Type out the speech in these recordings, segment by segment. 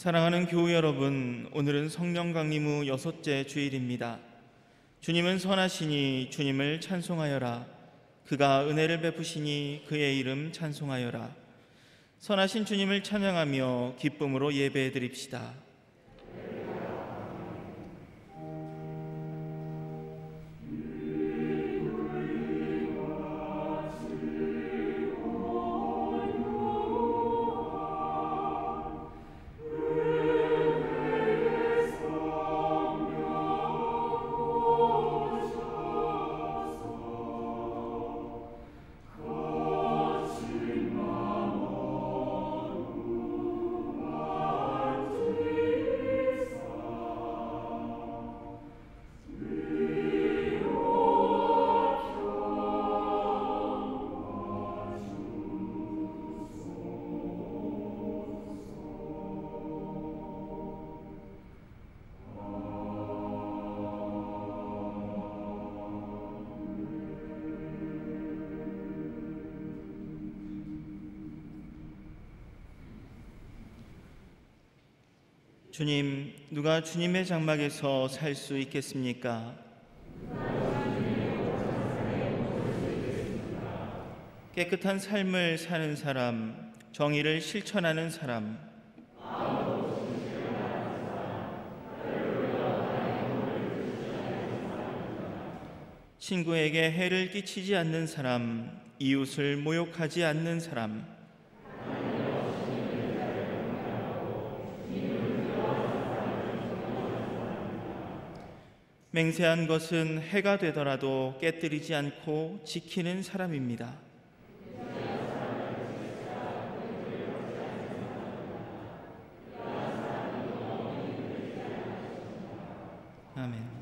사랑하는 교우 여러분, 오늘은 성령 강림 후 6째 주일입니다. 주님은 선하시니 주님을 찬송하여라. 그가 은혜를 베푸시니 그의 이름 찬송하여라. 선하신 주님을 찬양하며 기쁨으로 예배해 드립시다. 주님, 누가 주님의 장막에서 살 수 있겠습니까? 깨끗한 삶을 사는 사람, 정의를 실천하는 사람, 친구에게 해를 끼치지 않는 사람, 이웃을 모욕하지 않는 사람, 맹세한 것은 해가 되더라도 깨뜨리지 않고 지키는 사람입니다. 아멘.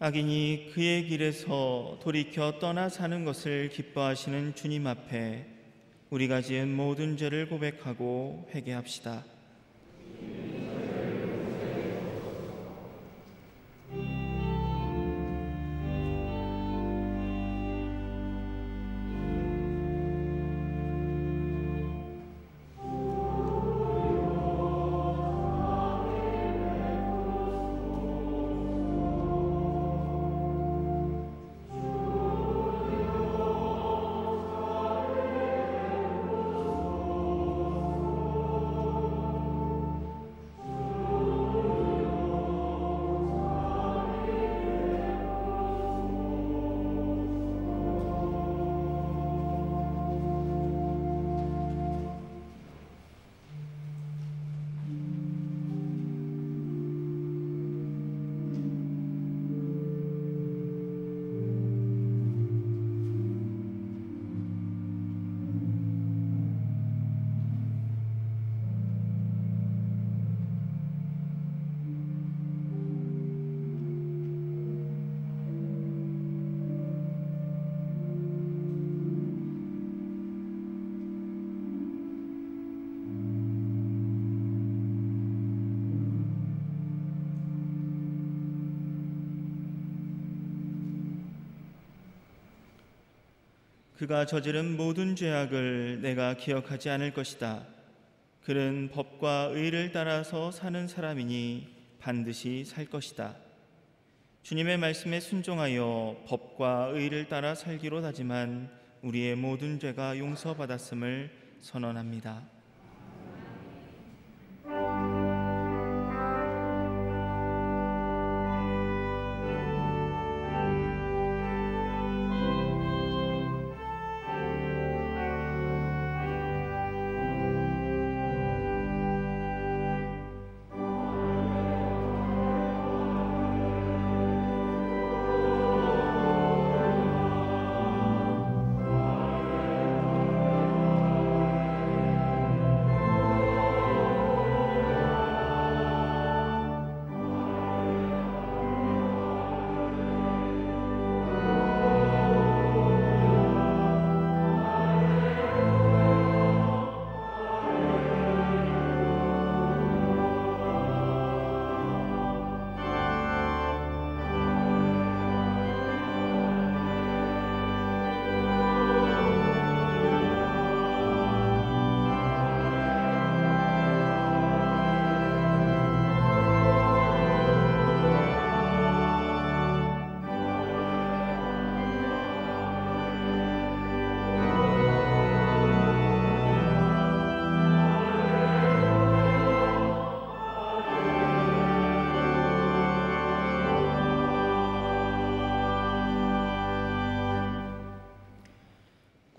악인이 그의 길에서 돌이켜 떠나 사는 것을 기뻐하시는 주님 앞에 우리가 지은 모든 죄를 고백하고 회개합시다. 그가 저지른 모든 죄악을 내가 기억하지 않을 것이다. 그는 법과 의를 따라서 사는 사람이니 반드시 살 것이다. 주님의 말씀에 순종하여 법과 의를 따라 살기로 다짐한 우리의 모든 죄가 용서받았음을 선언합니다.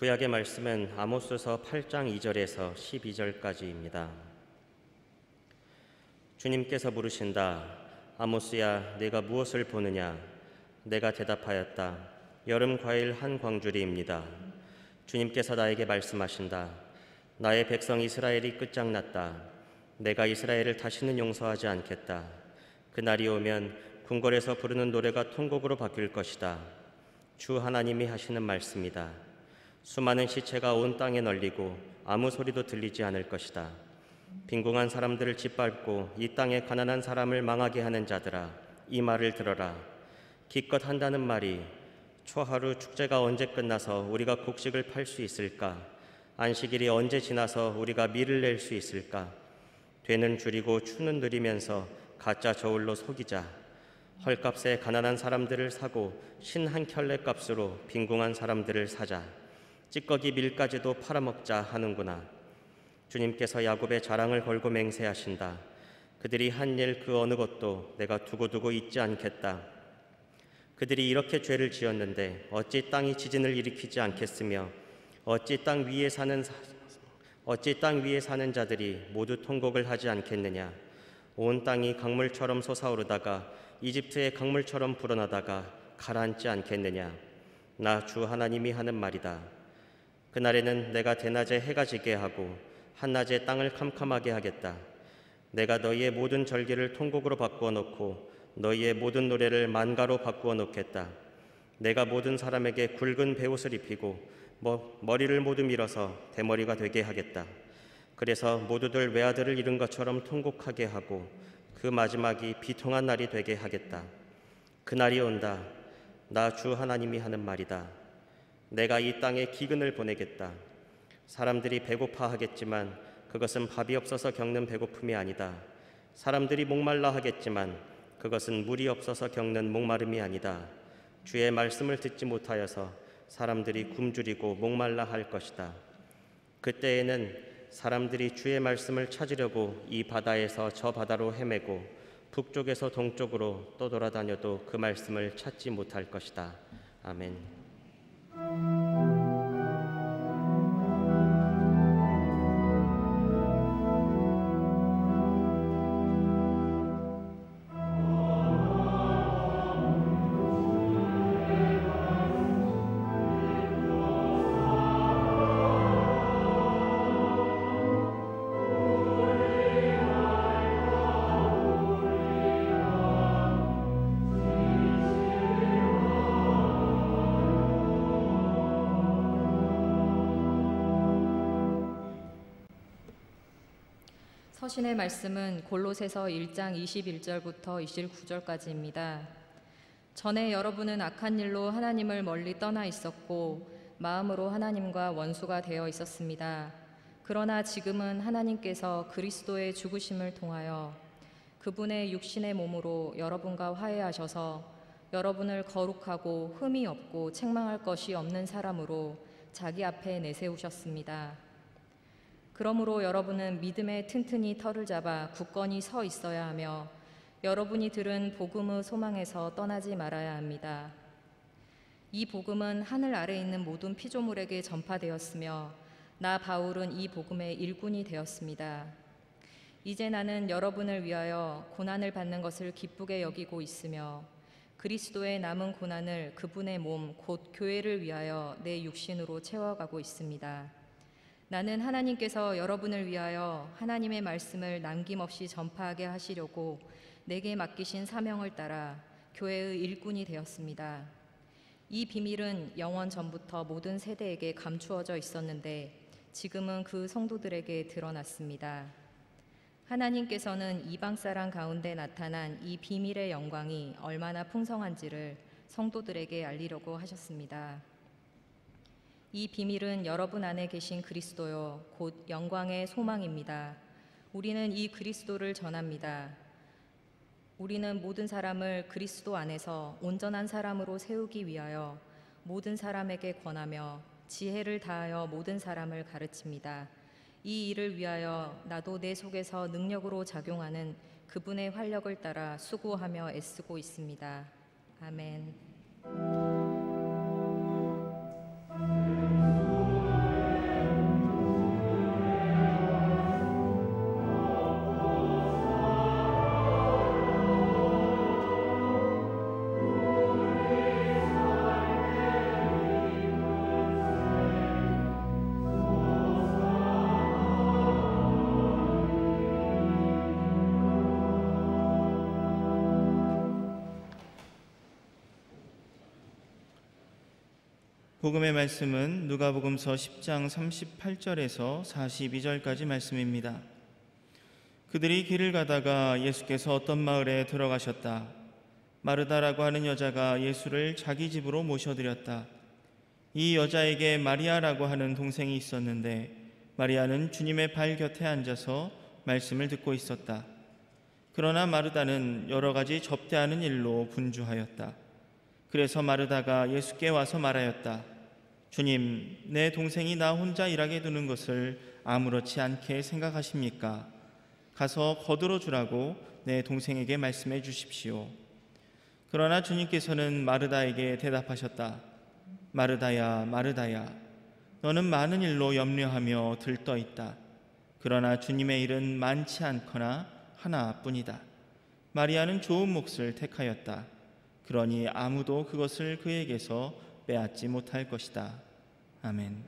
구약의 말씀은 아모스서 8장 2절에서 12절까지입니다. 주님께서 부르신다. 아모스야, 네가 무엇을 보느냐? 내가 대답하였다. 여름 과일 한 광주리입니다. 주님께서 나에게 말씀하신다. 나의 백성 이스라엘이 끝장났다. 내가 이스라엘을 다시는 용서하지 않겠다. 그날이 오면 궁궐에서 부르는 노래가 통곡으로 바뀔 것이다. 주 하나님이 하시는 말씀이다. 수많은 시체가 온 땅에 널리고 아무 소리도 들리지 않을 것이다. 빈궁한 사람들을 짓밟고 이 땅에 가난한 사람을 망하게 하는 자들아, 이 말을 들어라. 기껏 한다는 말이 초하루 축제가 언제 끝나서 우리가 곡식을 팔 수 있을까? 안식일이 언제 지나서 우리가 밀을 낼 수 있을까? 되는 줄이고 추는 느리면서 가짜 저울로 속이자. 헐값에 가난한 사람들을 사고 신 한 켤레 값으로 빈궁한 사람들을 사자. 찌꺼기 밀까지도 팔아먹자 하는구나. 주님께서 야곱의 자랑을 걸고 맹세하신다. 그들이 한 일 그 어느 것도 내가 두고두고 잊지 않겠다. 그들이 이렇게 죄를 지었는데 어찌 땅이 지진을 일으키지 않겠으며 어찌 땅 위에 사는 자들이 모두 통곡을 하지 않겠느냐. 온 땅이 강물처럼 솟아오르다가 이집트의 강물처럼 불어나다가 가라앉지 않겠느냐. 나 주 하나님이 하는 말이다. 그날에는 내가 대낮에 해가 지게 하고 한낮에 땅을 캄캄하게 하겠다. 내가 너희의 모든 절기를 통곡으로 바꾸어 놓고 너희의 모든 노래를 만가로 바꾸어 놓겠다. 내가 모든 사람에게 굵은 베옷을 입히고 머리를 모두 밀어서 대머리가 되게 하겠다. 그래서 모두들 외아들을 잃은 것처럼 통곡하게 하고 그 마지막이 비통한 날이 되게 하겠다. 그날이 온다. 나 주 하나님이 하는 말이다. 내가 이 땅에 기근을 보내겠다. 사람들이 배고파 하겠지만 그것은 밥이 없어서 겪는 배고픔이 아니다. 사람들이 목말라 하겠지만 그것은 물이 없어서 겪는 목마름이 아니다. 주의 말씀을 듣지 못하여서 사람들이 굶주리고 목말라 할 것이다. 그때에는 사람들이 주의 말씀을 찾으려고 이 바다에서 저 바다로 헤매고 북쪽에서 동쪽으로 떠돌아다녀도 그 말씀을 찾지 못할 것이다. 아멘. 서신의 말씀은 골로새서 1장 21절부터 29절까지입니다. 전에 여러분은 악한 일로 하나님을 멀리 떠나 있었고 마음으로 하나님과 원수가 되어 있었습니다. 그러나 지금은 하나님께서 그리스도의 죽으심을 통하여 그분의 육신의 몸으로 여러분과 화해하셔서 여러분을 거룩하고 흠이 없고 책망할 것이 없는 사람으로 자기 앞에 내세우셨습니다. 그러므로 여러분은 믿음에 튼튼히 털을 잡아 굳건히 서 있어야 하며 여러분이 들은 복음의 소망에서 떠나지 말아야 합니다. 이 복음은 하늘 아래 있는 모든 피조물에게 전파되었으며 나 바울은 이 복음의 일꾼이 되었습니다. 이제 나는 여러분을 위하여 고난을 받는 것을 기쁘게 여기고 있으며 그리스도의 남은 고난을 그분의 몸 곧 교회를 위하여 내 육신으로 채워가고 있습니다. 나는 하나님께서 여러분을 위하여 하나님의 말씀을 남김없이 전파하게 하시려고 내게 맡기신 사명을 따라 교회의 일꾼이 되었습니다. 이 비밀은 영원 전부터 모든 세대에게 감추어져 있었는데 지금은 그 성도들에게 드러났습니다. 하나님께서는 이방 사람 가운데 나타난 이 비밀의 영광이 얼마나 풍성한지를 성도들에게 알리려고 하셨습니다. 이 비밀은 여러분 안에 계신 그리스도요 곧 영광의 소망입니다. 우리는 이 그리스도를 전합니다. 우리는 모든 사람을 그리스도 안에서 온전한 사람으로 세우기 위하여 모든 사람에게 권하며 지혜를 다하여 모든 사람을 가르칩니다. 이 일을 위하여 나도 내 속에서 능력으로 작용하는 그분의 활력을 따라 수고하며 애쓰고 있습니다. 아멘. 복음의 말씀은 누가복음서 10장 38절에서 42절까지 말씀입니다. 그들이 길을 가다가 예수께서 어떤 마을에 들어가셨다. 마르다라고 하는 여자가 예수를 자기 집으로 모셔드렸다. 이 여자에게 마리아라고 하는 동생이 있었는데 마리아는 주님의 발 곁에 앉아서 말씀을 듣고 있었다. 그러나 마르다는 여러 가지 접대하는 일로 분주하였다. 그래서 마르다가 예수께 와서 말하였다. 주님, 내 동생이 나 혼자 일하게 두는 것을 아무렇지 않게 생각하십니까? 가서 거들어 주라고 내 동생에게 말씀해 주십시오. 그러나 주님께서는 마르다에게 대답하셨다. 마르다야, 마르다야, 너는 많은 일로 염려하며 들떠 있다. 그러나 주님의 일은 많지 않거나 하나뿐이다. 마리아는 좋은 몫을 택하였다. 그러니 아무도 그것을 그에게서 빼앗지 못할 것이다. 아멘.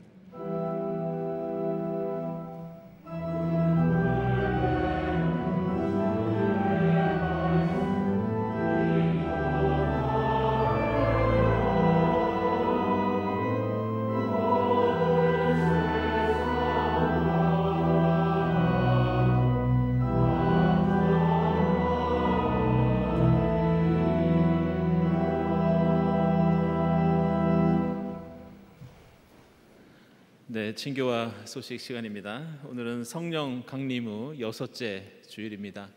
네, 친교와 소식 시간입니다. 오늘은 성령 강림 후 6째 주일입니다.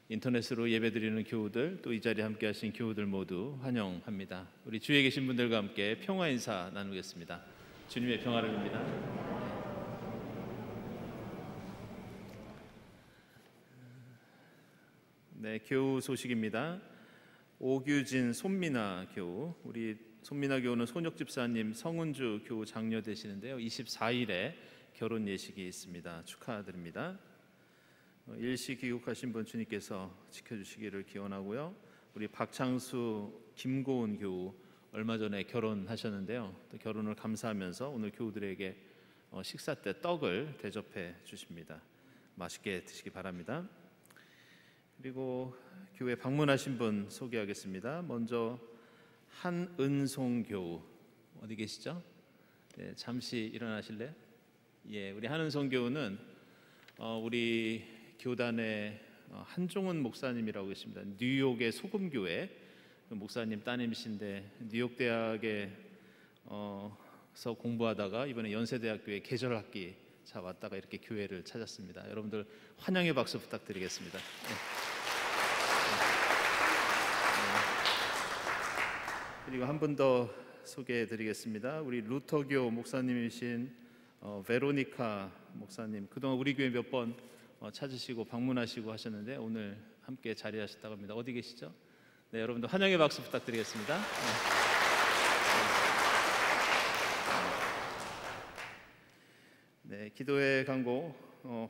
인터넷으로 예배드리는 교우들, 또 이 자리에 함께하신 교우들 모두 환영합니다. 우리 주위에 계신 분들과 함께 평화 인사 나누겠습니다. 주님의 평화를 빕니다. 네, 교우 소식입니다. 오규진 손민아 교우, 우리 손민아 교우는 손혁 집사님 성은주 교우 장녀 되시는데요. 24일에 결혼 예식이 있습니다. 축하드립니다. 일시 귀국하신 분 주님께서 지켜주시기를 기원하고요. 우리 박창수 김고은 교우 얼마 전에 결혼하셨는데요. 또 결혼을 감사하면서 오늘 교우들에게 식사 때 떡을 대접해 주십니다. 맛있게 드시기 바랍니다. 그리고 교회 방문하신 분 소개하겠습니다. 먼저 한은송 교우 어디 계시죠? 네, 잠시 일어나실래요? 예, 우리 한은송 교우는 우리 교단의 한종훈 목사님이라고 계십니다. 뉴욕의 소금교회 목사님 따님이신데 뉴욕 대학에서 공부하다가 이번에 연세대학교에 계절학기 자 왔다가 이렇게 교회를 찾았습니다. 여러분들 환영의 박수 부탁드리겠습니다. 그리고 한 분 더 소개해드리겠습니다. 우리 루터교 목사님이신 베로니카 목사님, 그동안 우리 교회 몇 번 찾으시고 방문하시고 하셨는데 오늘 함께 자리하셨다고 합니다. 어디 계시죠? 네, 여러분들 환영의 박수 부탁드리겠습니다. 네, 기도회 광고,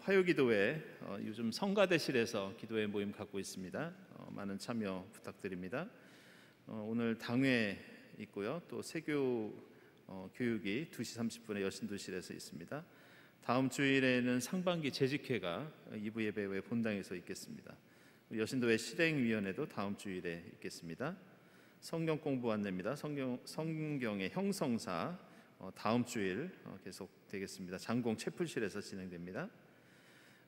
화요기도회 요즘 성가대실에서 기도회 모임 갖고 있습니다. 많은 참여 부탁드립니다. 오늘 당회 있고요. 또 세교 교육이 2시 30분에 여신도실에서 있습니다. 다음 주일에는 상반기 재직회가 2부 예배 외 본당에서 있겠습니다. 여신도회 실행위원회도 다음 주일에 있겠습니다. 성경 공부 안내입니다. 성경의 형성사 다음 주일 계속 되겠습니다. 장공 채플실에서 진행됩니다.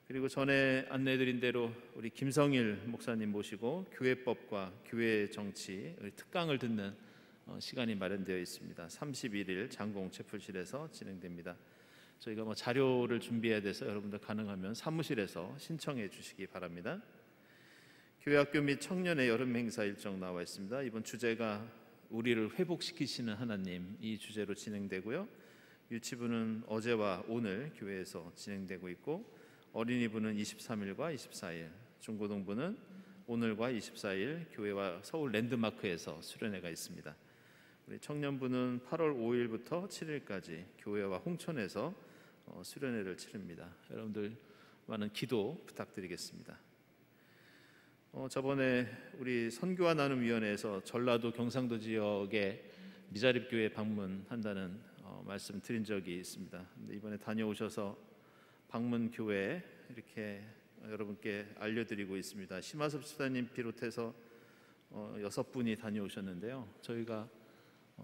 그리고 전에 안내드린 대로 우리 김성일 목사님 모시고 교회법과 교회 정치 특강을 듣는 시간이 마련되어 있습니다. 31일 장공 채플실에서 진행됩니다. 저희가 자료를 준비해야 돼서 여러분들 가능하면 사무실에서 신청해 주시기 바랍니다. 교회학교 및 청년의 여름 행사 일정 나와 있습니다. 이번 주제가 우리를 회복시키시는 하나님, 이 주제로 진행되고요. 유치부는 어제와 오늘 교회에서 진행되고 있고 어린이부는 23일과 24일, 중고등부는 오늘과 24일 교회와 서울 랜드마크에서 수련회가 있습니다. 우리 청년부는 8월 5일부터 7일까지 교회와 홍천에서 수련회를 치릅니다. 여러분들 많은 기도 부탁드리겠습니다. 저번에 우리 선교와 나눔위원회에서 전라도 경상도 지역에 미자립교회 방문한다는 말씀 드린 적이 있습니다. 근데 이번에 다녀오셔서 방문 교회 이렇게 여러분께 알려드리고 있습니다. 심하섭 집사님 비롯해서 6분이 다녀오셨는데요. 저희가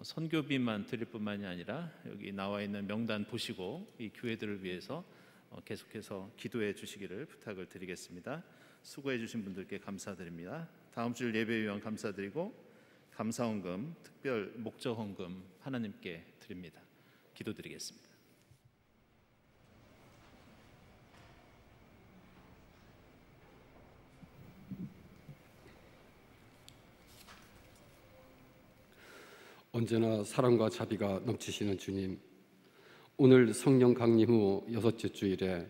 선교비만 드릴 뿐만이 아니라 여기 나와 있는 명단 보시고 이 교회들을 위해서 계속해서 기도해 주시기를 부탁을 드리겠습니다. 수고해 주신 분들께 감사드립니다. 다음 주 예배 위원 감사드리고 감사헌금, 특별 목적헌금 하나님께 드립니다. 기도드리겠습니다. 언제나 사랑과 자비가 넘치시는 주님, 오늘 성령 강림 후 6째 주일에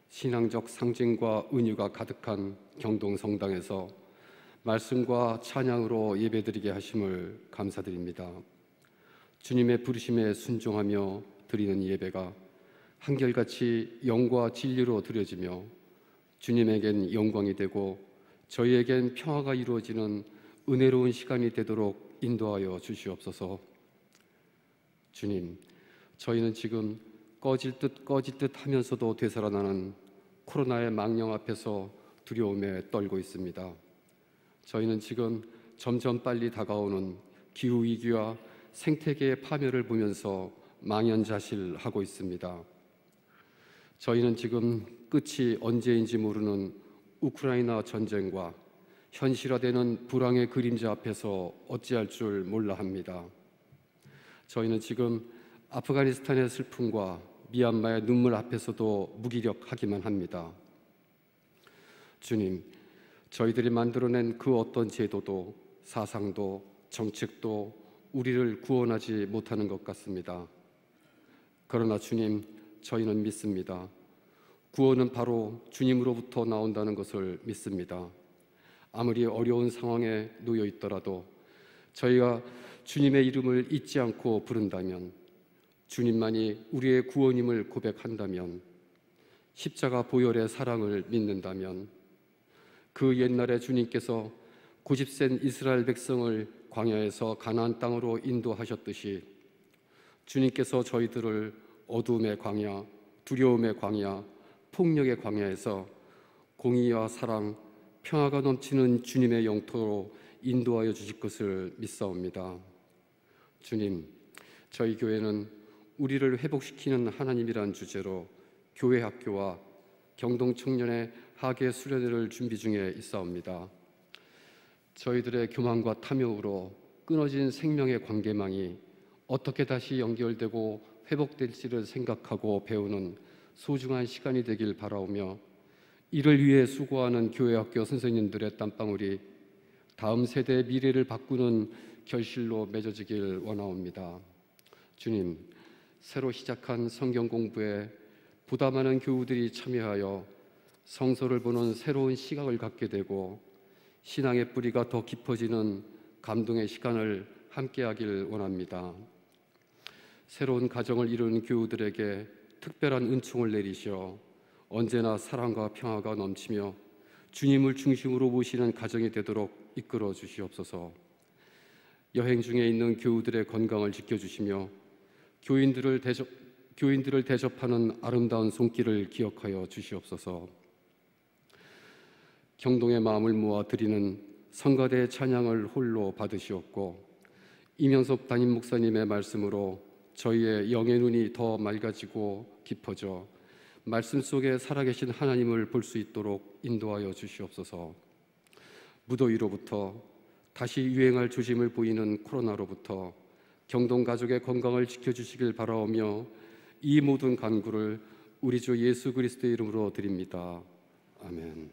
신앙적 상징과 은유가 가득한 경동 성당에서 말씀과 찬양으로 예배드리게 하심을 감사드립니다. 주님의 부르심에 순종하며 드리는 예배가 한결같이 영과 진리로 드려지며 주님에겐 영광이 되고 저희에겐 평화가 이루어지는 은혜로운 시간이 되도록 인도하여 주시옵소서. 주님, 저희는 지금 꺼질 듯 하면서도 되살아나는 코로나의 망령 앞에서 두려움에 떨고 있습니다. 저희는 지금 점점 빨리 다가오는 기후위기와 생태계의 파멸을 보면서 망연자실하고 있습니다. 저희는 지금 끝이 언제인지 모르는 우크라이나 전쟁과 현실화되는 불황의 그림자 앞에서 어찌할 줄 몰라 합니다. 저희는 지금 아프가니스탄의 슬픔과 미얀마의 눈물 앞에서도 무기력하기만 합니다. 주님, 저희들이 만들어낸 그 어떤 제도도 사상도 정책도 우리를 구원하지 못하는 것 같습니다. 그러나 주님, 저희는 믿습니다. 구원은 바로 주님으로부터 나온다는 것을 믿습니다. 아무리 어려운 상황에 놓여 있더라도 저희가 주님의 이름을 잊지 않고 부른다면, 주님만이 우리의 구원임을 고백한다면, 십자가 보혈의 사랑을 믿는다면, 그 옛날에 주님께서 고집센 이스라엘 백성을 광야에서 가나안 땅으로 인도하셨듯이 주님께서 저희들을 어둠의 광야, 두려움의 광야, 폭력의 광야에서 공의와 사랑, 평화가 넘치는 주님의 영토로 인도하여 주실 것을 믿사옵니다. 주님, 저희 교회는 우리를 회복시키는 하나님이란 주제로 교회 학교와 경동 청년의 하계 수련회를 준비 중에 있사옵니다. 저희들의 교만과 탐욕으로 끊어진 생명의 관계망이 어떻게 다시 연결되고 회복될지를 생각하고 배우는 소중한 시간이 되길 바라오며, 이를 위해 수고하는 교회학교 선생님들의 땀방울이 다음 세대의 미래를 바꾸는 결실로 맺어지길 원하옵니다. 주님, 새로 시작한 성경 공부에 보다 많은 교우들이 참여하여 성서를 보는 새로운 시각을 갖게 되고 신앙의 뿌리가 더 깊어지는 감동의 시간을 함께하길 원합니다. 새로운 가정을 이루는 교우들에게 특별한 은총을 내리시어 언제나 사랑과 평화가 넘치며 주님을 중심으로 모시는 가정이 되도록 이끌어 주시옵소서. 여행 중에 있는 교우들의 건강을 지켜주시며 교인들을 대접하는 아름다운 손길을 기억하여 주시옵소서. 경동의 마음을 모아 드리는 성가대 찬양을 홀로 받으시옵고, 이명섭 담임 목사님의 말씀으로 저희의 영의 눈이 더 맑아지고 깊어져 말씀 속에 살아계신 하나님을 볼 수 있도록 인도하여 주시옵소서. 무더위로부터 다시 유행할 조짐을 보이는 코로나로부터 경동 가족의 건강을 지켜주시길 바라오며, 이 모든 간구를 우리 주 예수 그리스도의 이름으로 드립니다. 아멘.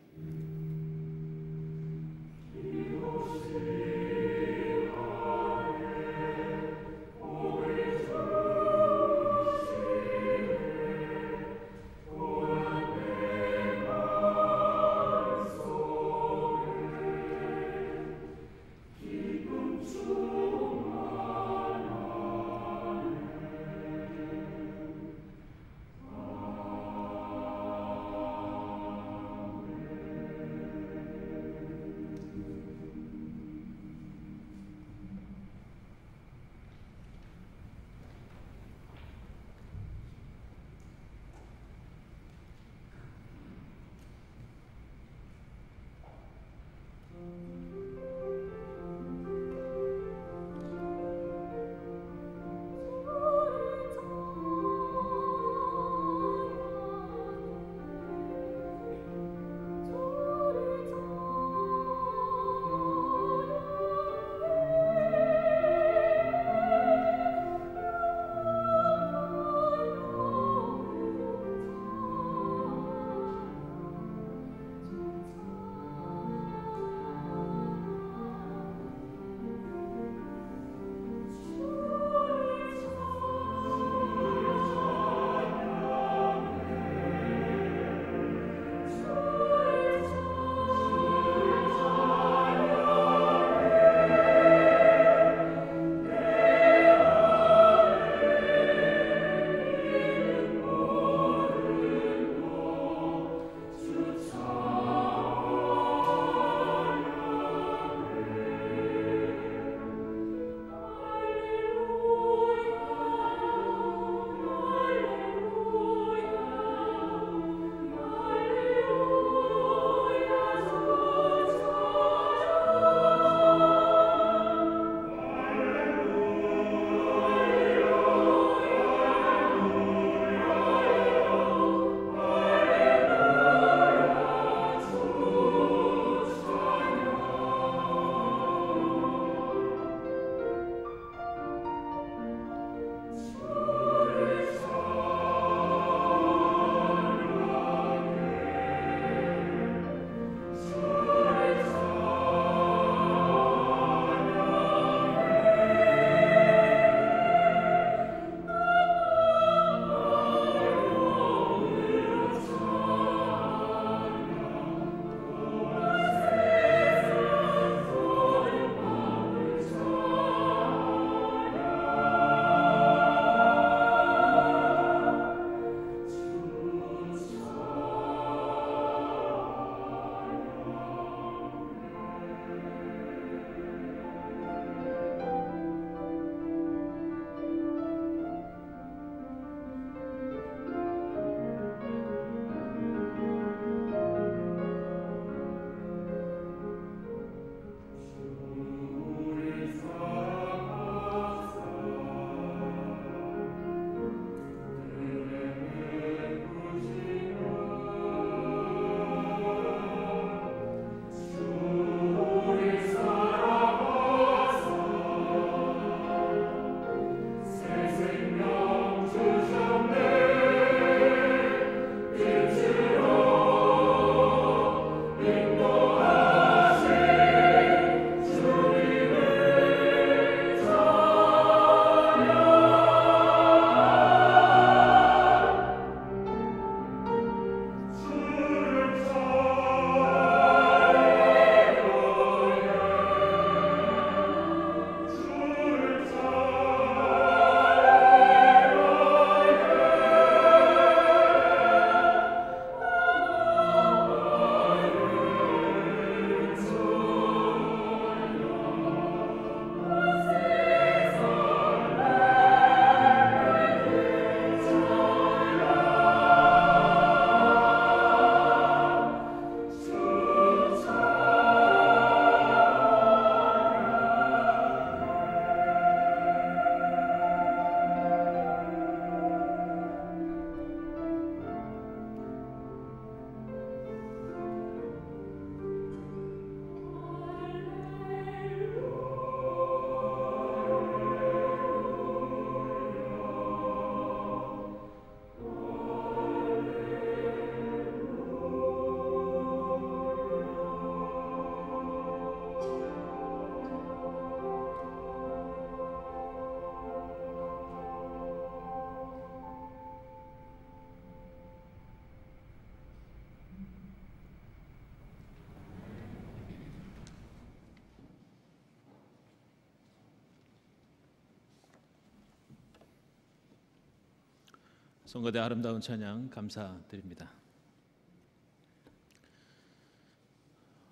성가대 아름다운 찬양 감사드립니다.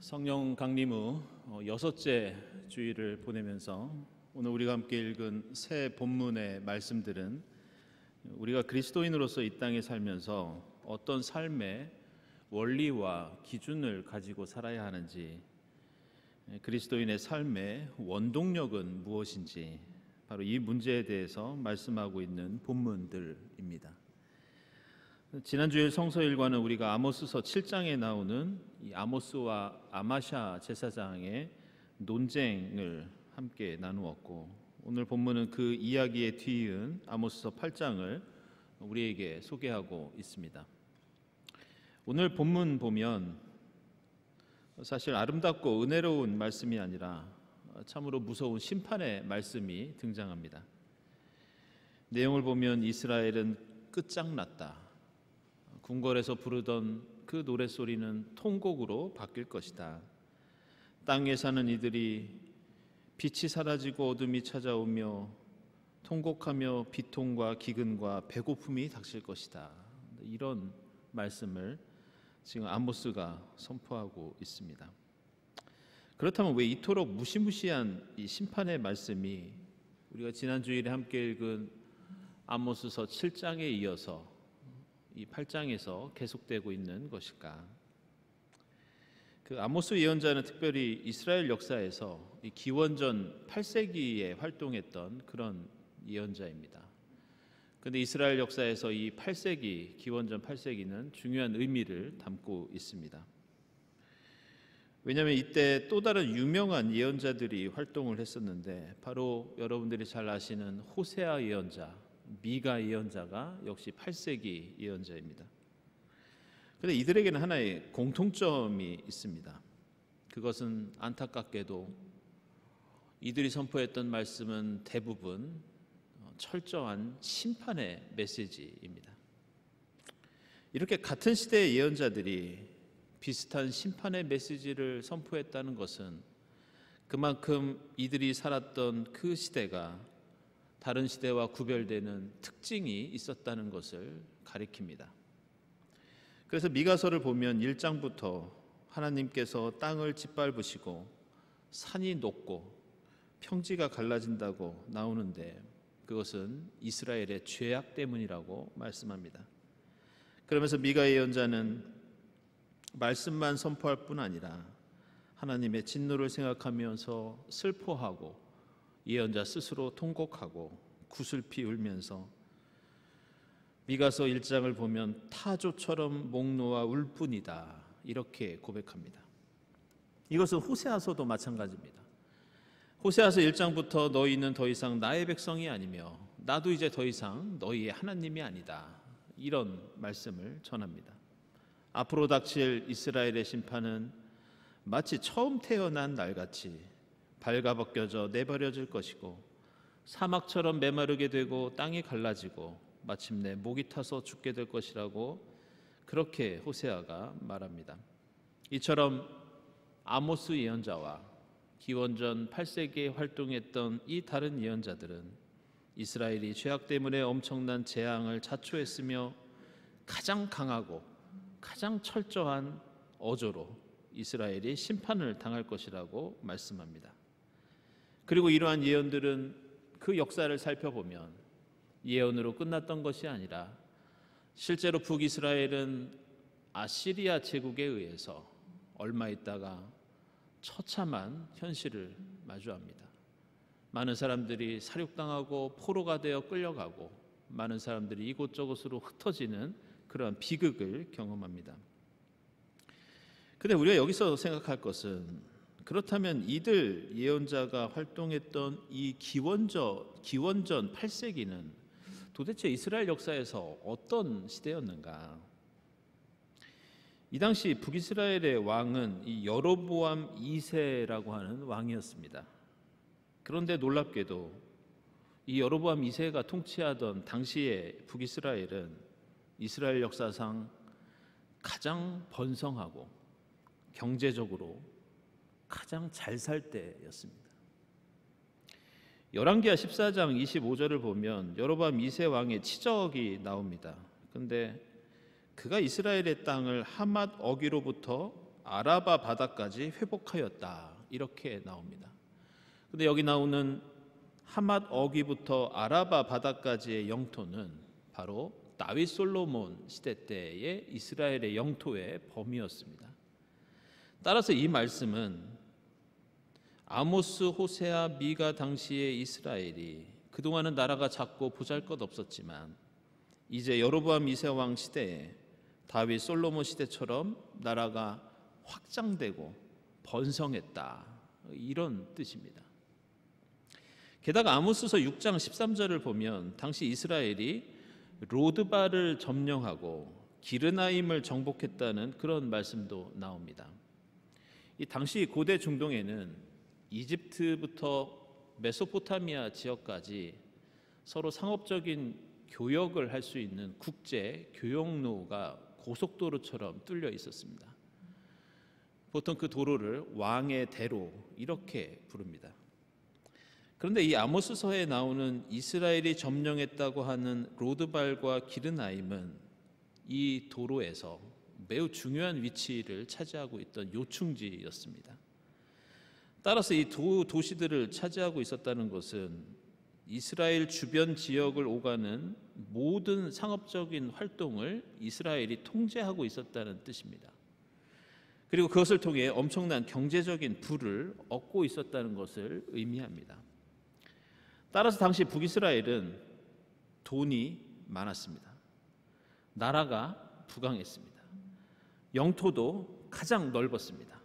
성령 강림 후 여섯째 주일을 보내면서 오늘 우리가 함께 읽은 새 본문의 말씀들은 우리가 그리스도인으로서 이 땅에 살면서 어떤 삶의 원리와 기준을 가지고 살아야 하는지, 그리스도인의 삶의 원동력은 무엇인지, 바로 이 문제에 대해서 말씀하고 있는 본문들입니다. 지난주일 성서일과는 우리가 아모스서 7장에 나오는 이 아모스와 아마샤 제사장의 논쟁을 함께 나누었고, 오늘 본문은 그 이야기에 뒤이은 아모스서 8장을 우리에게 소개하고 있습니다. 오늘 본문 보면 사실 아름답고 은혜로운 말씀이 아니라 참으로 무서운 심판의 말씀이 등장합니다. 내용을 보면 이스라엘은 끝장났다. 궁궐에서 부르던 그 노랫소리는 통곡으로 바뀔 것이다. 땅에 사는 이들이 빛이 사라지고 어둠이 찾아오며 통곡하며 비통과 기근과 배고픔이 닥칠 것이다. 이런 말씀을 지금 아모스가 선포하고 있습니다. 그렇다면 왜 이토록 무시무시한 이 심판의 말씀이 우리가 지난 주일에 함께 읽은 아모스서 7장에 이어서 이 8장에서 계속되고 있는 것일까? 그 아모스 예언자는 특별히 이스라엘 역사에서 이 기원전 8세기에 활동했던 그런 예언자입니다. 그런데 이스라엘 역사에서 이 8세기, 기원전 8세기는 중요한 의미를 담고 있습니다. 왜냐하면 이때 또 다른 유명한 예언자들이 활동을 했었는데, 바로 여러분들이 잘 아시는 호세아 예언자, 미가 예언자가 역시 8세기 예언자입니다. 그런데 이들에게는 하나의 공통점이 있습니다. 그것은 안타깝게도 이들이 선포했던 말씀은 대부분 철저한 심판의 메시지입니다. 이렇게 같은 시대의 예언자들이 비슷한 심판의 메시지를 선포했다는 것은 그만큼 이들이 살았던 그 시대가 다른 시대와 구별되는 특징이 있었다는 것을 가리킵니다. 그래서 미가서를 보면 1장부터 하나님께서 땅을 짓밟으시고 산이 녹고 평지가 갈라진다고 나오는데, 그것은 이스라엘의 죄악 때문이라고 말씀합니다. 그러면서 미가 예언자는 말씀만 선포할 뿐 아니라 하나님의 진노를 생각하면서 슬퍼하고 예언자 스스로 통곡하고 구슬피 울면서 미가서 1장을 보면 타조처럼 목 놓아 울 뿐이다, 이렇게 고백합니다. 이것은 호세아서도 마찬가지입니다. 호세아서 1장부터 너희는 더 이상 나의 백성이 아니며 나도 이제 더 이상 너희의 하나님이 아니다, 이런 말씀을 전합니다. 앞으로 닥칠 이스라엘의 심판은 마치 처음 태어난 날같이 발가벗겨져 내버려질 것이고, 사막처럼 메마르게 되고 땅이 갈라지고 마침내 목이 타서 죽게 될 것이라고 그렇게 호세아가 말합니다. 이처럼 아모스 예언자와 기원전 8세기에 활동했던 이 다른 예언자들은 이스라엘이 죄악 때문에 엄청난 재앙을 자초했으며 가장 강하고 가장 철저한 어조로 이스라엘이 심판을 당할 것이라고 말씀합니다. 그리고 이러한 예언들은 그 역사를 살펴보면 예언으로 끝났던 것이 아니라 실제로 북이스라엘은 아시리아 제국에 의해서 얼마 있다가 처참한 현실을 마주합니다. 많은 사람들이 살육당하고 포로가 되어 끌려가고 많은 사람들이 이곳저곳으로 흩어지는 그러한 비극을 경험합니다. 그런데 우리가 여기서 생각할 것은, 그렇다면 이들 예언자가 활동했던 이 기원전 8세기는 도대체 이스라엘 역사에서 어떤 시대였는가? 이 당시 북이스라엘의 왕은 이 여로보암 2세라고 하는 왕이었습니다. 그런데 놀랍게도 이 여로보암 2세가 통치하던 당시의 북이스라엘은 이스라엘 역사상 가장 번성하고 경제적으로 가장 잘 살 때였습니다. 열왕기하 14장 25절을 보면 여로보암 2세 왕의 치적이 나옵니다. 그런데 그가 이스라엘의 땅을 하맛 어기로부터 아라바 바다까지 회복하였다, 이렇게 나옵니다. 근데 여기 나오는 하맛 어기부터 아라바 바다까지의 영토는 바로 다윗 솔로몬 시대 때의 이스라엘의 영토의 범위였습니다. 따라서 이 말씀은 아모스, 호세아, 미가 당시의 이스라엘이 그동안은 나라가 작고 보잘것없었지만 이제 여로보암 2세 왕 시대에 다윗 솔로몬 시대처럼 나라가 확장되고 번성했다, 이런 뜻입니다. 게다가 아모스서 6장 13절을 보면 당시 이스라엘이 로드바를 점령하고 기르나임을 정복했다는 그런 말씀도 나옵니다. 이 당시 고대 중동에는 이집트부터 메소포타미아 지역까지 서로 상업적인 교역을 할 수 있는 국제 교역로가 고속도로처럼 뚫려 있었습니다. 보통 그 도로를 왕의 대로 이렇게 부릅니다. 그런데 이 아모스서에 나오는 이스라엘이 점령했다고 하는 로드발과 기르나임은 이 도로에서 매우 중요한 위치를 차지하고 있던 요충지였습니다. 따라서 이 도시들을 차지하고 있었다는 것은 이스라엘 주변 지역을 오가는 모든 상업적인 활동을 이스라엘이 통제하고 있었다는 뜻입니다. 그리고 그것을 통해 엄청난 경제적인 부를 얻고 있었다는 것을 의미합니다. 따라서 당시 북이스라엘은 돈이 많았습니다. 나라가 부강했습니다. 영토도 가장 넓었습니다.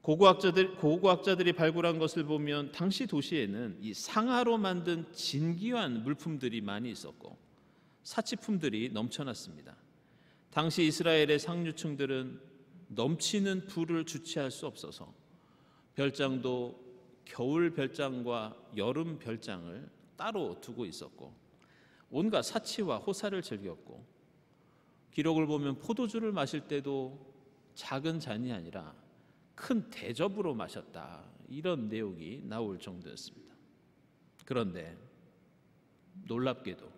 고고학자들이 발굴한 것을 보면 당시 도시에는 이 상아로 만든 진귀한 물품들이 많이 있었고 사치품들이 넘쳐났습니다. 당시 이스라엘의 상류층들은 넘치는 부를 주체할 수 없어서 별장도 겨울 별장과 여름 별장을 따로 두고 있었고 온갖 사치와 호사를 즐겼고 기록을 보면 포도주를 마실 때도 작은 잔이 아니라 큰 대접으로 마셨다, 이런 내용이 나올 정도였습니다. 그런데 놀랍게도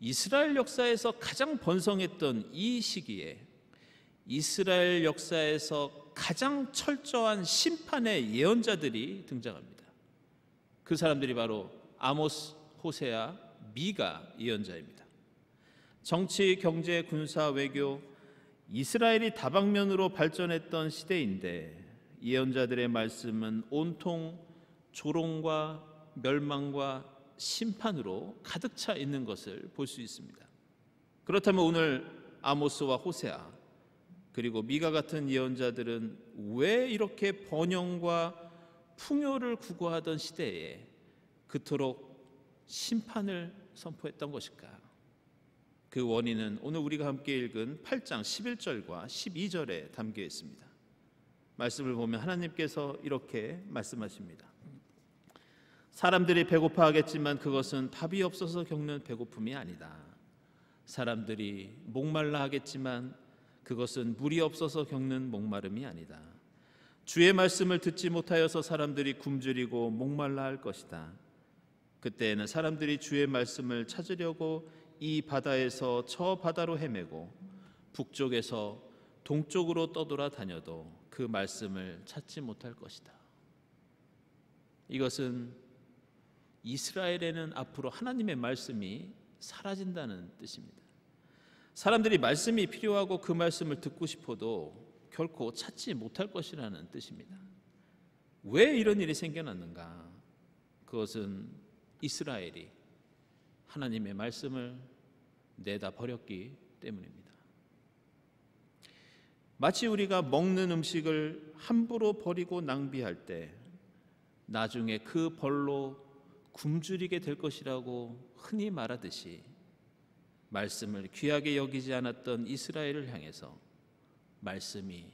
이스라엘 역사에서 가장 번성했던 이 시기에 이스라엘 역사에서 가장 철저한 심판의 예언자들이 등장합니다. 그 사람들이 바로 아모스, 호세아, 미가 예언자입니다. 정치, 경제, 군사, 외교, 이스라엘이 다방면으로 발전했던 시대인데 예언자들의 말씀은 온통 조롱과 멸망과 심판으로 가득 차 있는 것을 볼 수 있습니다. 그렇다면 오늘 아모스와 호세아 그리고 미가 같은 예언자들은 왜 이렇게 번영과 풍요를 구구하던 시대에 그토록 심판을 선포했던 것일까? 그 원인은 오늘 우리가 함께 읽은 8장 11절과 12절에 담겨 있습니다. 말씀을 보면 하나님께서 이렇게 말씀하십니다. 사람들이 배고파하겠지만 그것은 밥이 없어서 겪는 배고픔이 아니다. 사람들이 목말라 하겠지만 그것은 물이 없어서 겪는 목마름이 아니다. 주의 말씀을 듣지 못하여서 사람들이 굶주리고 목말라 할 것이다. 그때에는 사람들이 주의 말씀을 찾으려고 이 바다에서 저 바다로 헤매고 북쪽에서 동쪽으로 떠돌아 다녀도 그 말씀을 찾지 못할 것이다. 이것은 이스라엘에는 앞으로 하나님의 말씀이 사라진다는 뜻입니다. 사람들이 말씀이 필요하고 그 말씀을 듣고 싶어도 결코 찾지 못할 것이라는 뜻입니다. 왜 이런 일이 생겨났는가? 그것은 이스라엘이 하나님의 말씀을 내다 버렸기 때문입니다. 마치 우리가 먹는 음식을 함부로 버리고 낭비할 때 나중에 그 벌로 굶주리게 될 것이라고 흔히 말하듯이 말씀을 귀하게 여기지 않았던 이스라엘을 향해서 말씀이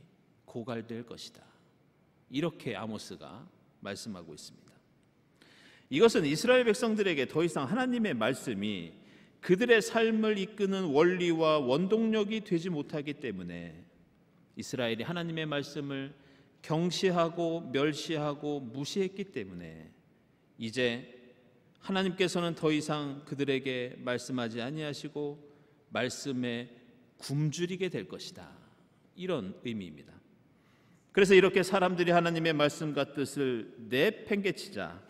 고갈될 것이다. 이렇게 아모스가 말씀하고 있습니다. 이것은 이스라엘 백성들에게 더 이상 하나님의 말씀이 그들의 삶을 이끄는 원리와 원동력이 되지 못하기 때문에 이스라엘이 하나님의 말씀을 경시하고 멸시하고 무시했기 때문에 이제 하나님께서는 더 이상 그들에게 말씀하지 아니하시고 말씀에 굶주리게 될 것이다. 이런 의미입니다. 그래서 이렇게 사람들이 하나님의 말씀과 뜻을 내팽개치자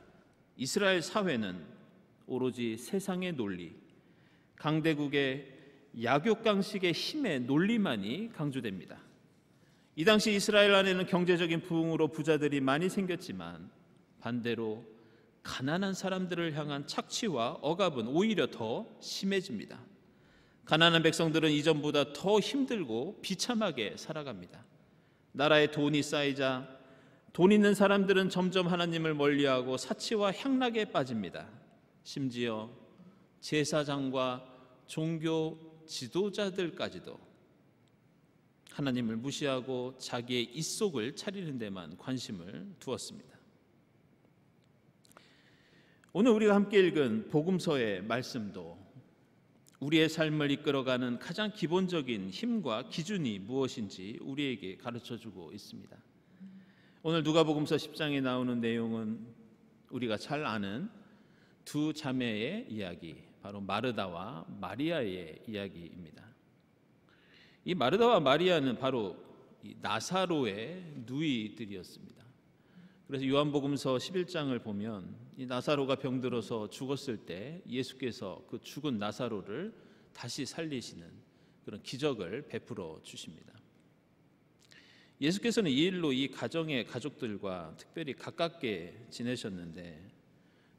이스라엘 사회는 오로지 세상의 논리, 강대국의 약육강식의 힘의 논리만이 강조됩니다. 이 당시 이스라엘 안에는 경제적인 부흥으로 부자들이 많이 생겼지만 반대로 가난한 사람들을 향한 착취와 억압은 오히려 더 심해집니다. 가난한 백성들은 이전보다 더 힘들고 비참하게 살아갑니다. 나라에 돈이 쌓이자 돈 있는 사람들은 점점 하나님을 멀리하고 사치와 향락에 빠집니다. 심지어 제사장과 종교 지도자들까지도 하나님을 무시하고 자기의 입속을 차리는 데만 관심을 두었습니다. 오늘 우리가 함께 읽은 복음서의 말씀도 우리의 삶을 이끌어가는 가장 기본적인 힘과 기준이 무엇인지 우리에게 가르쳐주고 있습니다. 오늘 누가복음서 10장에 나오는 내용은 우리가 잘 아는 두 자매의 이야기, 바로 마르다와 마리아의 이야기입니다. 이 마르다와 마리아는 바로 이 나사로의 누이들이었습니다. 그래서 요한복음서 11장을 보면 이 나사로가 병들어서 죽었을 때 예수께서 그 죽은 나사로를 다시 살리시는 그런 기적을 베풀어 주십니다. 예수께서는 이 일로 이 가정의 가족들과 특별히 가깝게 지내셨는데,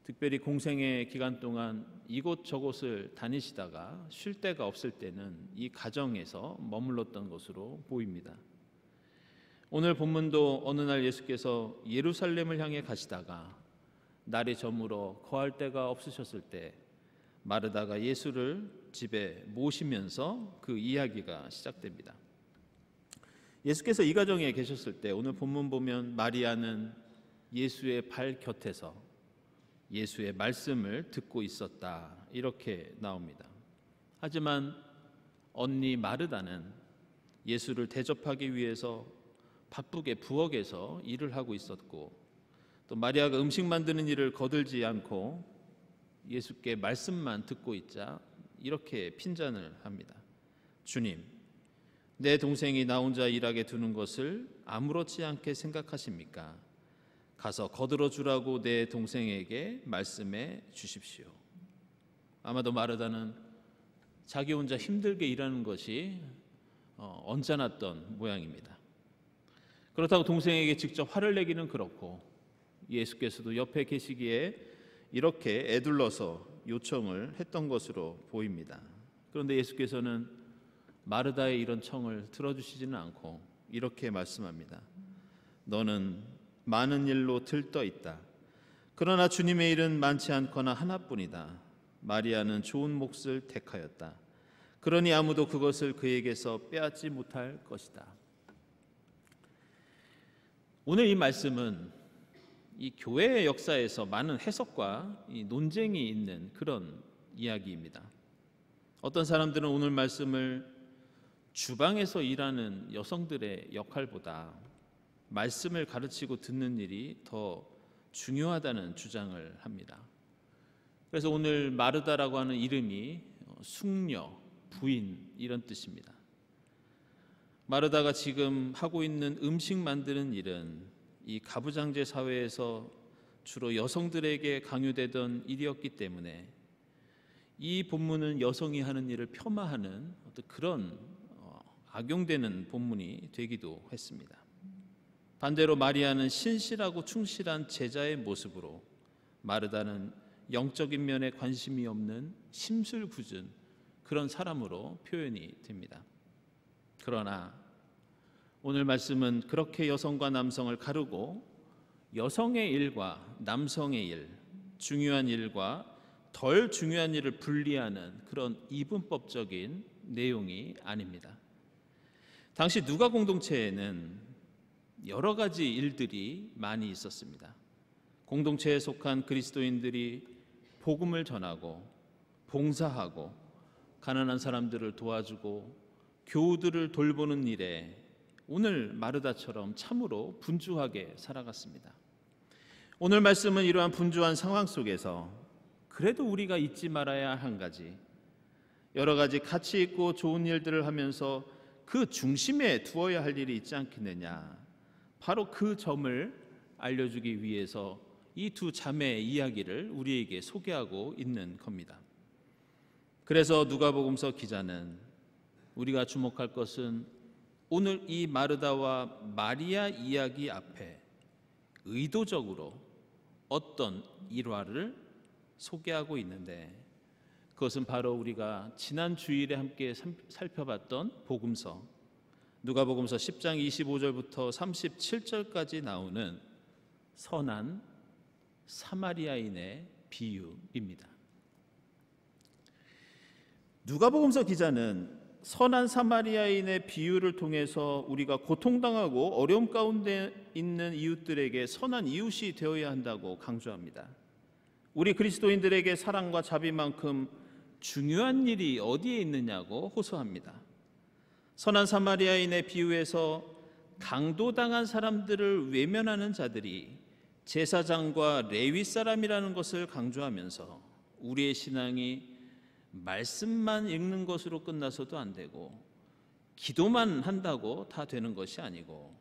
특별히 공생의 기간 동안 이곳저곳을 다니시다가 쉴 데가 없을 때는 이 가정에서 머물렀던 것으로 보입니다. 오늘 본문도 어느 날 예수께서 예루살렘을 향해 가시다가 날이 저물어 거할 데가 없으셨을 때 마르다가 예수를 집에 모시면서 그 이야기가 시작됩니다. 예수께서 이 가정에 계셨을 때 오늘 본문 보면 마리아는 예수의 발 곁에서 예수의 말씀을 듣고 있었다, 이렇게 나옵니다. 하지만 언니 마르다는 예수를 대접하기 위해서 바쁘게 부엌에서 일을 하고 있었고, 또 마리아가 음식 만드는 일을 거들지 않고 예수께 말씀만 듣고 있자 이렇게 핀잔을 합니다. 주님, 내 동생이 나 혼자 일하게 두는 것을 아무렇지 않게 생각하십니까? 가서 거들어 주라고 내 동생에게 말씀해 주십시오. 아마도 마르다는 자기 혼자 힘들게 일하는 것이 언짢았던 모양입니다. 그렇다고 동생에게 직접 화를 내기는 그렇고, 예수께서도 옆에 계시기에 이렇게 애둘러서 요청을 했던 것으로 보입니다. 그런데 예수께서는 마르다의 이런 청을 들어주시지는 않고 이렇게 말씀합니다. 너는 많은 일로 들떠 있다. 그러나 주님의 일은 많지 않거나 하나뿐이다. 마리아는 좋은 몫을 택하였다. 그러니 아무도 그것을 그에게서 빼앗지 못할 것이다. 오늘 이 말씀은 이 교회의 역사에서 많은 해석과 이 논쟁이 있는 그런 이야기입니다. 어떤 사람들은 오늘 말씀을 주방에서 일하는 여성들의 역할보다 말씀을 가르치고 듣는 일이 더 중요하다는 주장을 합니다. 그래서 오늘 마르다라고 하는 이름이 숙녀, 부인 이런 뜻입니다. 마르다가 지금 하고 있는 음식 만드는 일은 이 가부장제 사회에서 주로 여성들에게 강요되던 일이었기 때문에 이 본문은 여성이 하는 일을 폄하하는 어떤 그런 악용되는 본문이 되기도 했습니다. 반대로 마리아는 신실하고 충실한 제자의 모습으로, 마르다는 영적인 면에 관심이 없는 심술궂은 그런 사람으로 표현이 됩니다. 그러나 오늘 말씀은 그렇게 여성과 남성을 가르고 여성의 일과 남성의 일, 중요한 일과 덜 중요한 일을 분리하는 그런 이분법적인 내용이 아닙니다. 당시 누가 공동체에는 여러 가지 일들이 많이 있었습니다. 공동체에 속한 그리스도인들이 복음을 전하고 봉사하고 가난한 사람들을 도와주고 교우들을 돌보는 일에 오늘 마르다처럼 참으로 분주하게 살아갔습니다. 오늘 말씀은 이러한 분주한 상황 속에서 그래도 우리가 잊지 말아야 할 한 가지, 여러 가지 가치 있고 좋은 일들을 하면서 그 중심에 두어야 할 일이 있지 않겠느냐. 바로 그 점을 알려주기 위해서 이 두 자매의 이야기를 우리에게 소개하고 있는 겁니다. 그래서 누가복음서 기자는 우리가 주목할 것은 오늘 이 마르다와 마리아 이야기 앞에 의도적으로 어떤 일화를 소개하고 있는데, 그것은 바로 우리가 지난 주일에 함께 살펴봤던 복음서 누가복음서 10장 25절부터 37절까지 나오는 선한 사마리아인의 비유입니다. 누가복음서 기자는 선한 사마리아인의 비유를 통해서 우리가 고통당하고 어려움 가운데 있는 이웃들에게 선한 이웃이 되어야 한다고 강조합니다. 우리 그리스도인들에게 사랑과 자비만큼 중요한 일이 어디에 있느냐고 호소합니다. 선한 사마리아인의 비유에서 강도당한 사람들을 외면하는 자들이 제사장과 레위 사람이라는 것을 강조하면서 우리의 신앙이 말씀만 읽는 것으로 끝나서도 안 되고 기도만 한다고 다 되는 것이 아니고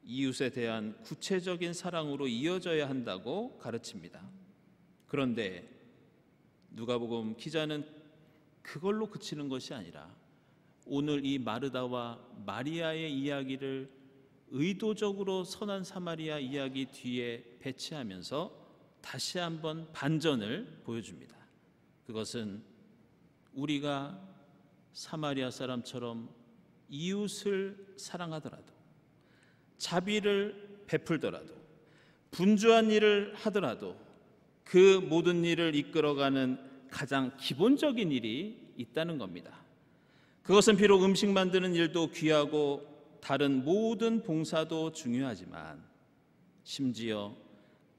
이웃에 대한 구체적인 사랑으로 이어져야 한다고 가르칩니다. 그런데 누가복음 기자는 그걸로 그치는 것이 아니라 오늘 이 마르다와 마리아의 이야기를 의도적으로 선한 사마리아 이야기 뒤에 배치하면서 다시 한번 반전을 보여줍니다. 그것은 우리가 사마리아 사람처럼 이웃을 사랑하더라도, 자비를 베풀더라도, 분주한 일을 하더라도 그 모든 일을 이끌어가는 가장 기본적인 일이 있다는 겁니다. 그것은 비록 음식 만드는 일도 귀하고 다른 모든 봉사도 중요하지만 심지어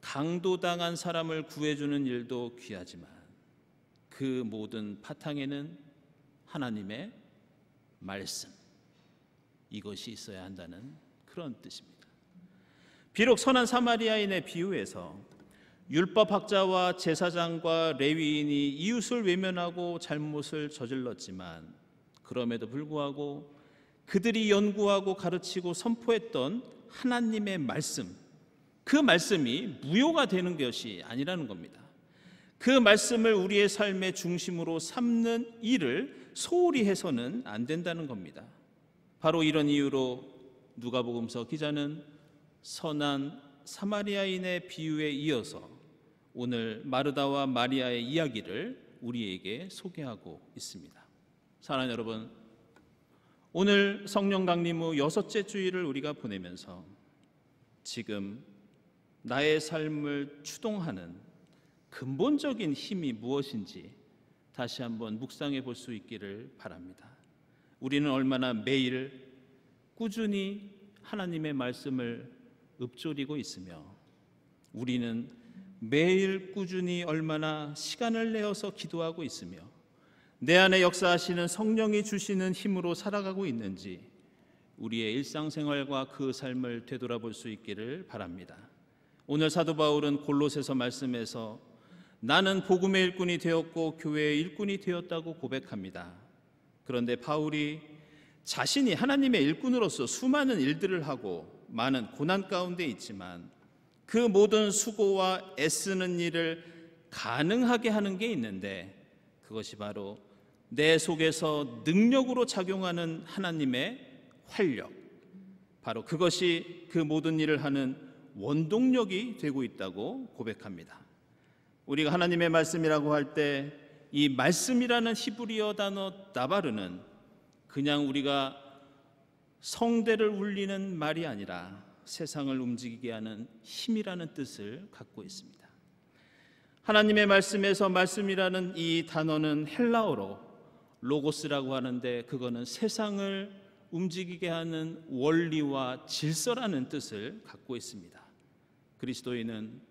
강도당한 사람을 구해주는 일도 귀하지만 그 모든 바탕에는 하나님의 말씀, 이것이 있어야 한다는 그런 뜻입니다. 비록 선한 사마리아인의 비유에서 율법학자와 제사장과 레위인이 이웃을 외면하고 잘못을 저질렀지만 그럼에도 불구하고 그들이 연구하고 가르치고 선포했던 하나님의 말씀, 그 말씀이 무효가 되는 것이 아니라는 겁니다. 그 말씀을 우리의 삶의 중심으로 삼는 일을 소홀히 해서는 안 된다는 겁니다. 바로 이런 이유로 누가복음서 기자는 선한 사마리아인의 비유에 이어서 오늘 마르다와 마리아의 이야기를 우리에게 소개하고 있습니다. 사랑하는 여러분, 오늘 성령 강림 후 6째 주일을 우리가 보내면서 지금 나의 삶을 추동하는 근본적인 힘이 무엇인지 다시 한번 묵상해 볼 수 있기를 바랍니다. 우리는 얼마나 매일 꾸준히 하나님의 말씀을 읊조리고 있으며 우리는 매일 꾸준히 얼마나 시간을 내어서 기도하고 있으며 내 안에 역사하시는 성령이 주시는 힘으로 살아가고 있는지 우리의 일상생활과 그 삶을 되돌아볼 수 있기를 바랍니다. 오늘 사도 바울은 골로새서 말씀에서 나는 복음의 일꾼이 되었고 교회의 일꾼이 되었다고 고백합니다. 그런데 바울이 자신이 하나님의 일꾼으로서 수많은 일들을 하고 많은 고난 가운데 있지만 그 모든 수고와 애쓰는 일을 가능하게 하는 게 있는데 그것이 바로 내 속에서 능력으로 작용하는 하나님의 활력, 바로 그것이 그 모든 일을 하는 원동력이 되고 있다고 고백합니다. 우리가 하나님의 말씀이라고 할 때 이 말씀이라는 히브리어 단어 나바르는 그냥 우리가 성대를 울리는 말이 아니라 세상을 움직이게 하는 힘이라는 뜻을 갖고 있습니다. 하나님의 말씀에서 말씀이라는 이 단어는 헬라어로 로고스라고 하는데 그거는 세상을 움직이게 하는 원리와 질서라는 뜻을 갖고 있습니다. 그리스도인은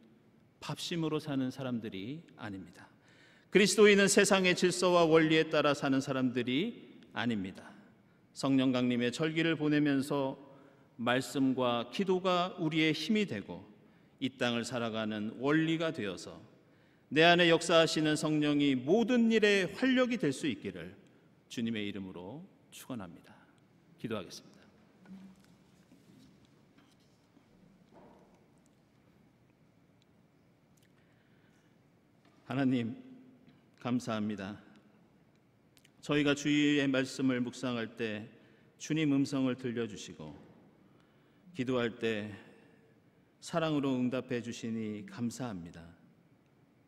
밥심으로 사는 사람들이 아닙니다. 그리스도인은 세상의 질서와 원리에 따라 사는 사람들이 아닙니다. 성령 강림의 절기를 보내면서 말씀과 기도가 우리의 힘이 되고 이 땅을 살아가는 원리가 되어서 내 안에 역사하시는 성령이 모든 일에 활력이 될 수 있기를 주님의 이름으로 축원합니다. 기도하겠습니다. 하나님, 감사합니다. 저희가 주의 말씀을 묵상할 때 주님 음성을 들려주시고 기도할 때 사랑으로 응답해 주시니 감사합니다.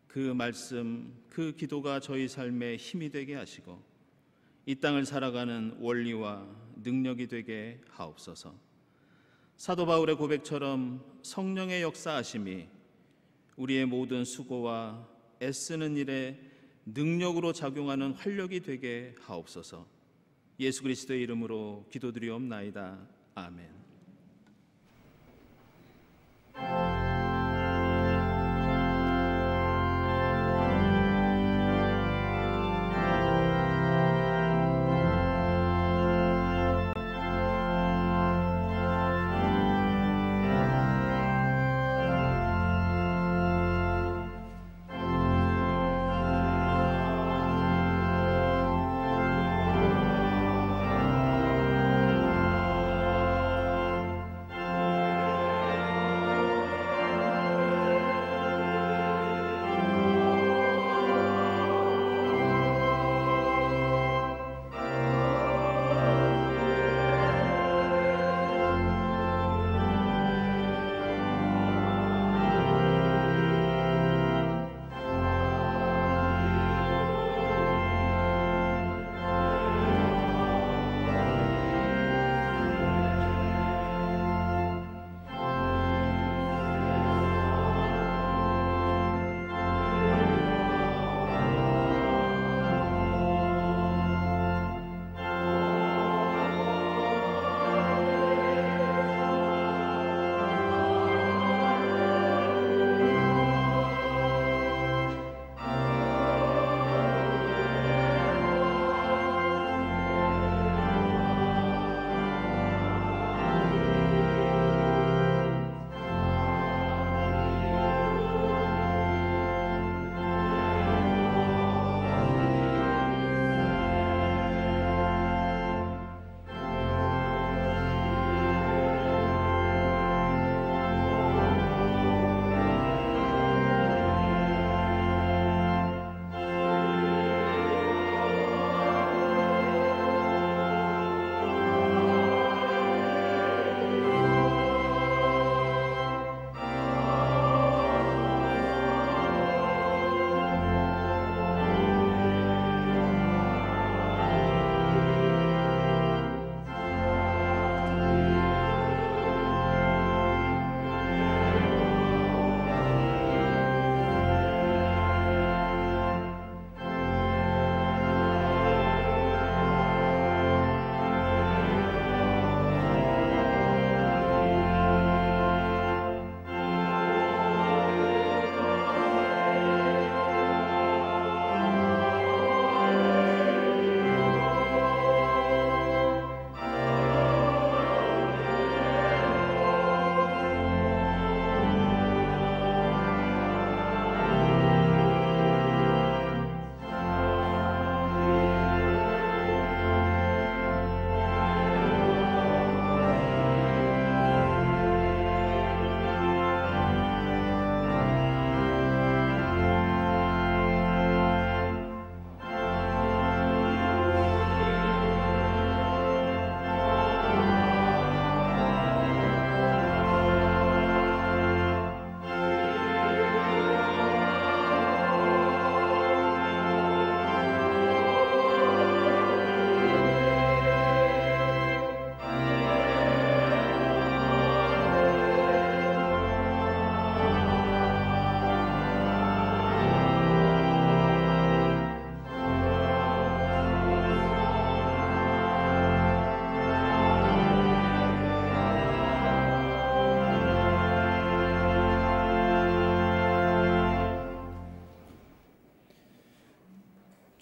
그 말씀, 그 기도가 저희 삶에 힘이 되게 하시고 이 땅을 살아가는 원리와 능력이 되게 하옵소서. 사도 바울의 고백처럼 성령의 역사하심이 우리의 모든 수고와 애쓰는 일에 능력으로 작용하는 활력이 되게 하옵소서. 예수 그리스도의 이름으로 기도드리옵나이다. 아멘.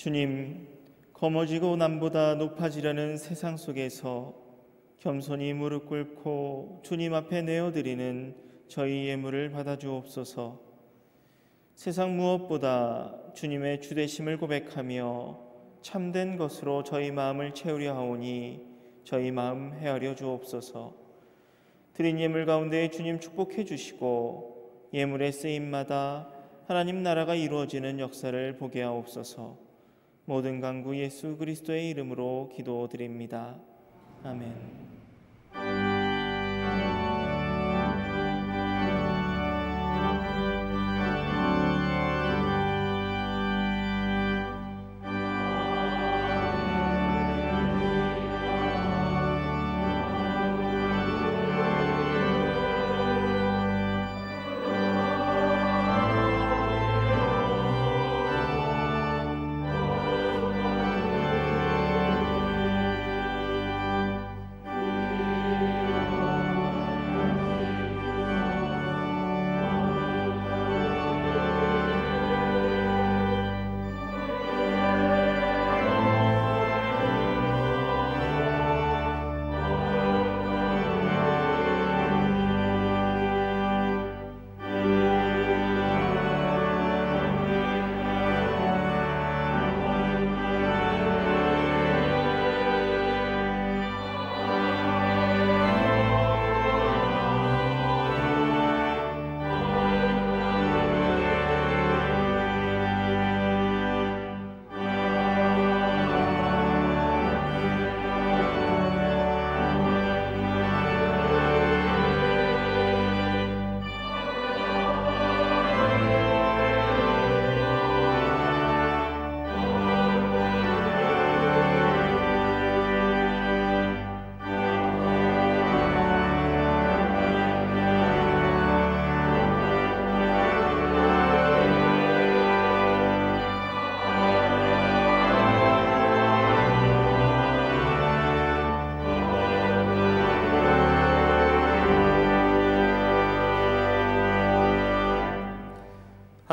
주님, 거머쥐고 남보다 높아지려는 세상 속에서 겸손히 무릎 꿇고 주님 앞에 내어드리는 저희 예물을 받아주옵소서. 세상 무엇보다 주님의 주되심을 고백하며 참된 것으로 저희 마음을 채우려 하오니 저희 마음 헤아려 주옵소서. 드린 예물 가운데 주님 축복해 주시고 예물의 쓰임마다 하나님 나라가 이루어지는 역사를 보게 하옵소서. 모든 간구 예수 그리스도의 이름으로 기도드립니다. 아멘.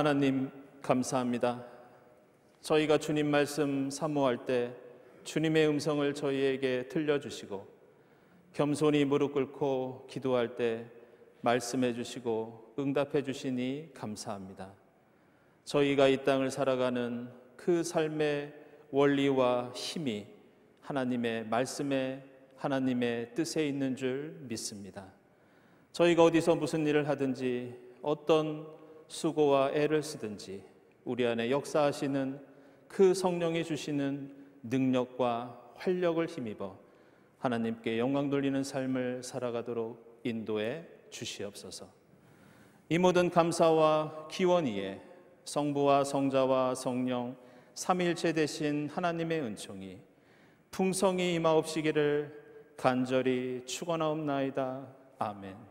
하나님 감사합니다. 저희가 주님 말씀 사모할 때 주님의 음성을 저희에게 들려주시고 겸손히 무릎 꿇고 기도할 때 말씀해 주시고 응답해 주시니 감사합니다. 저희가 이 땅을 살아가는 그 삶의 원리와 힘이 하나님의 말씀에 하나님의 뜻에 있는 줄 믿습니다. 저희가 어디서 무슨 일을 하든지 어떤 수고와 애를 쓰든지 우리 안에 역사하시는 그 성령이 주시는 능력과 활력을 힘입어 하나님께 영광 돌리는 삶을 살아가도록 인도해 주시옵소서. 이 모든 감사와 기원 위에 성부와 성자와 성령 삼위일체 되신 하나님의 은총이 풍성히 임하옵시기를 간절히 축원하옵나이다. 아멘.